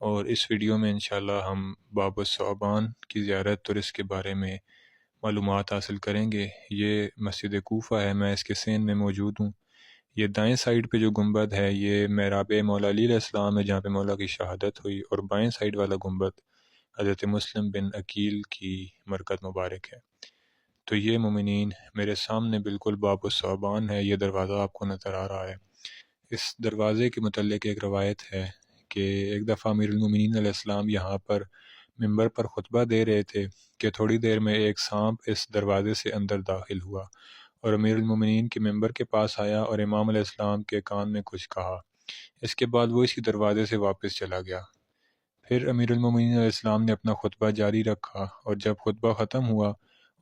اور اس ویڈیو میں انشاءاللہ ہم باب الثعبان کی زیارت اور اس کے بارے میں معلومات حاصل کریں گے۔ یہ مسجد کوفہ ہے، میں اس کے سین میں موجود ہوں۔ یہ دائیں سائیڈ پہ جو گنبد ہے یہ محراب مولا علی علیہ السلام ہے، جہاں پہ مولا کی شہادت ہوئی، اور بائیں سائیڈ والا گنبد حضرت مسلم بن عقیل کی مرکز مبارک ہے۔ تو یہ مومنین میرے سامنے بالکل باب الثعبان ہے، یہ دروازہ آپ کو نظر آ رہا ہے۔ اس دروازے کے متعلق ایک روایت ہے کہ ایک دفعہ امیر المومنین علیہ السلام یہاں پر ممبر پر خطبہ دے رہے تھے کہ تھوڑی دیر میں ایک سانپ اس دروازے سے اندر داخل ہوا اور امیر المومنین کے ممبر کے پاس آیا اور امام علیہ السلام کے کان میں کچھ کہا۔ اس کے بعد وہ اسی دروازے سے واپس چلا گیا۔ پھر امیر المومنین علیہ السلام نے اپنا خطبہ جاری رکھا، اور جب خطبہ ختم ہوا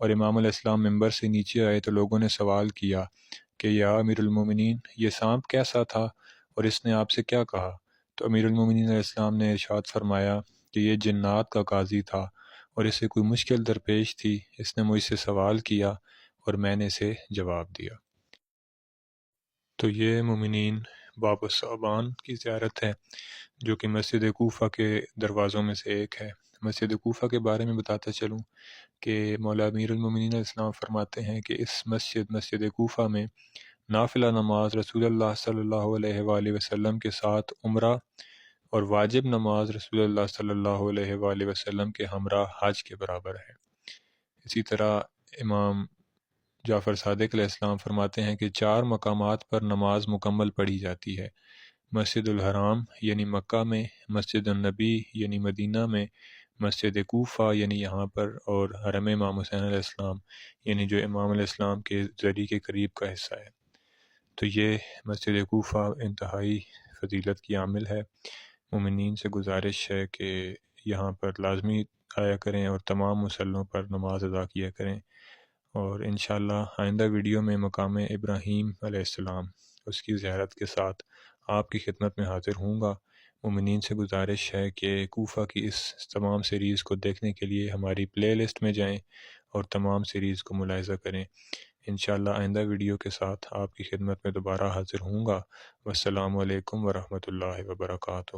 اور امام علیہ السلام ممبر سے نیچے آئے تو لوگوں نے سوال کیا کہ یا امیر المومنین، یہ سانپ کیسا تھا اور اس نے آپ سے کیا کہا؟ تو امیر المومنین علیہ السلام نے ارشاد فرمایا کہ یہ جنات کا قاضی تھا اور اسے کوئی مشکل درپیش تھی، اس نے مجھ سے سوال کیا اور میں نے اسے جواب دیا۔ تو یہ مومنین باب الثعبان کی زیارت ہے، جو کہ مسجد کوفہ کے دروازوں میں سے ایک ہے۔ مسجد کوفہ کے بارے میں بتاتا چلوں کہ مولا امیر المومنین علیہ السلام فرماتے ہیں کہ اس مسجد کوفہ میں نافلہ نماز رسول اللہ صلی اللہ علیہ وآلہ وسلم کے ساتھ عمرہ، اور واجب نماز رسول اللہ صلی اللہ علیہ وآلہ وسلم کے ہمراہ حج کے برابر ہے۔ اسی طرح امام جعفر صادق علیہ السلام فرماتے ہیں کہ 4 مقامات پر نماز مکمل پڑھی جاتی ہے: مسجد الحرام یعنی مکہ میں، مسجد النبی یعنی مدینہ میں، مسجد کوفہ یعنی یہاں پر، اور حرم امام حسین علیہ السلام یعنی جو امام علیہ السلام کے ذریعے کے قریب کا حصہ ہے۔ تو یہ مسجد کوفہ انتہائی فضیلت کی عامل ہے۔ مومنین سے گزارش ہے کہ یہاں پر لازمی آیا کریں اور تمام مسلوں پر نماز ادا کیا کریں، اور انشاءاللہ آئندہ ویڈیو میں مقام ابراہیم علیہ السلام اس کی زیارت کے ساتھ آپ کی خدمت میں حاضر ہوں گا۔ مومنین سے گزارش ہے کہ کوفہ کی اس تمام سیریز کو دیکھنے کے لیے ہماری پلے لسٹ میں جائیں اور تمام سیریز کو ملاحظہ کریں۔ انشاءاللہ آئندہ ویڈیو کے ساتھ آپ کی خدمت میں دوبارہ حاضر ہوں گا۔ والسلام علیکم ورحمۃ اللہ وبرکاتہ۔